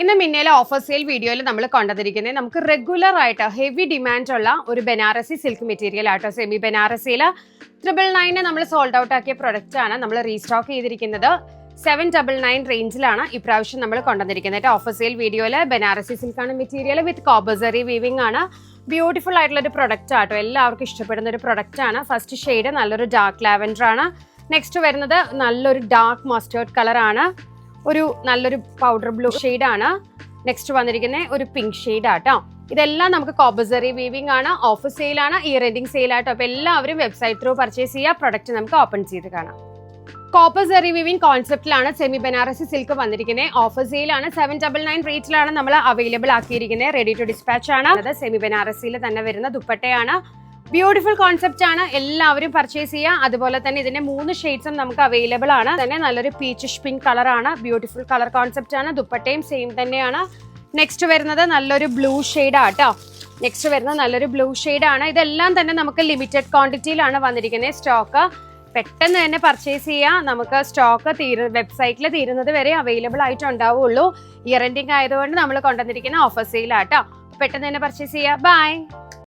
ഇന്ന് മിന്നയിലെ offer sale വീഡിയോയിൽ നമ്മൾ കൊണ്ടുവന്നിരിക്കുന്നത് നമുക്ക് റെഗുലർ ആയിട്ട് ഹെവി ഡിമാൻഡ് ഉള്ള ഒരു ബനാറസി സിൽക്ക് മെറ്റീരിയൽ ആട്ടോ. സെമി ബനാറസിയിൽ 999 നമ്മൾ സോൾഡ് ഔട്ട് ആക്കിയ പ്രൊഡക്റ്റ് ആണ് നമ്മൾ റീസ്റ്റോക്ക് ചെയ്തിരിക്കുന്നത്. 799 റേഞ്ചിലാണ് ഇപ്രാവശ്യം നമ്മൾ കൊണ്ടുവന്നിരിക്കുന്നത്. ഓഫർ സെയിൽ വീഡിയോയിൽ ബനാറസി സിൽക്കാണ് മെറ്റീരിയൽ വിത്ത് കോബസറി വീവിംഗ് ആണ്. ബ്യൂട്ടിഫുൾ ആയിട്ടുള്ള ഒരു പ്രൊഡക്റ്റ് ആട്ടോ, എല്ലാവർക്കും ഇഷ്ടപ്പെടുന്ന ഒരു പ്രൊഡക്റ്റ് ആണ്. ഫസ്റ്റ് ഷെയ്ഡ് നല്ലൊരു ഡാർക്ക് ലാവൻഡർ ആണ്. നെക്സ്റ്റ് വരുന്നത് നല്ലൊരു ഡാർക്ക് മസ്റ്റേർഡ് കളർ ആണ്. ഒരു നല്ലൊരു പൗഡർ ബ്ലൂ ഷെയ്ഡ് ആണ്. നെക്സ്റ്റ് വന്നിരിക്കുന്നത് ഒരു പിങ്ക് ഷെയ്ഡ് ആട്ടോ. ഇതെല്ലാം നമുക്ക് കോബസറി വീവിംഗ് ആണ്. ഓഫർ സെയിൽ ആണ്, ഇയർ എൻഡിങ് സെയിൽ ആട്ടോ. അപ്പൊ എല്ലാവരും വെബ്സൈറ്റ് ത്രൂ പർച്ചേസ് ചെയ്യുക. പ്രൊഡക്റ്റ് നമുക്ക് ഓപ്പൺ ചെയ്ത് കാണാം. കോപ്പസറി വീവിംഗ് കോൺസെപ്റ്റിലാണ് സെമി ബനാറസി സിൽക്ക് വന്നിരിക്കുന്നത്. ഓഫർ സെയിലാണ്. 799 റേറ്റിലാണ് നമ്മൾ അവൈലബിൾ ആക്കിയിരിക്കുന്നത്. റെഡി ടു ഡിസ്പാച്ച് ആണ്. സെമി ബനാറസിയിൽ തന്നെ വരുന്ന ദുപ്പട്ടയാണ്. ബ്യൂട്ടിഫുൾ കോൺസെപ്റ്റ് ആണ്, എല്ലാവരും പർച്ചേസ് ചെയ്യുക. അതുപോലെ തന്നെ ഇതിന്റെ 3 ഷെയ്ഡ്സും നമുക്ക് അവൈലബിൾ ആണ്. തന്നെ നല്ലൊരു പീച്ചിഷ് പിങ്ക് കളർ ആണ്. ബ്യൂട്ടിഫുൾ കളർ കോൺസെപ്റ്റ് ആണ്. ദുപ്പട്ടയും സെയിം തന്നെയാണ്. നെക്സ്റ്റ് വരുന്നത് നല്ലൊരു ബ്ലൂ ഷെയ്ഡ് ആട്ടോ. നെക്സ്റ്റ് വരുന്നത് നല്ലൊരു ബ്ലൂ ഷെയ്ഡ് ആണ്. ഇതെല്ലാം തന്നെ നമുക്ക് ലിമിറ്റഡ് ക്വാണ്ടിറ്റിയിലാണ് വന്നിരിക്കുന്നത്. സ്റ്റോക്ക് പെട്ടെന്ന് തന്നെ പർച്ചേസ് ചെയ്യാം. നമുക്ക് സ്റ്റോക്ക് വെബ്സൈറ്റിൽ തീരുന്നത് വരെ അവൈലബിൾ ആയിട്ട് ഉണ്ടാവുള്ളൂ. ഇയർ എൻഡിങ് ആയതുകൊണ്ട് നമ്മൾ കൊണ്ടുവന്നിരിക്കുന്ന ഓഫർ സെയിൽ ആട്ടോ. പെട്ടെന്ന് തന്നെ പർച്ചേസ് ചെയ്യാം. ബൈ.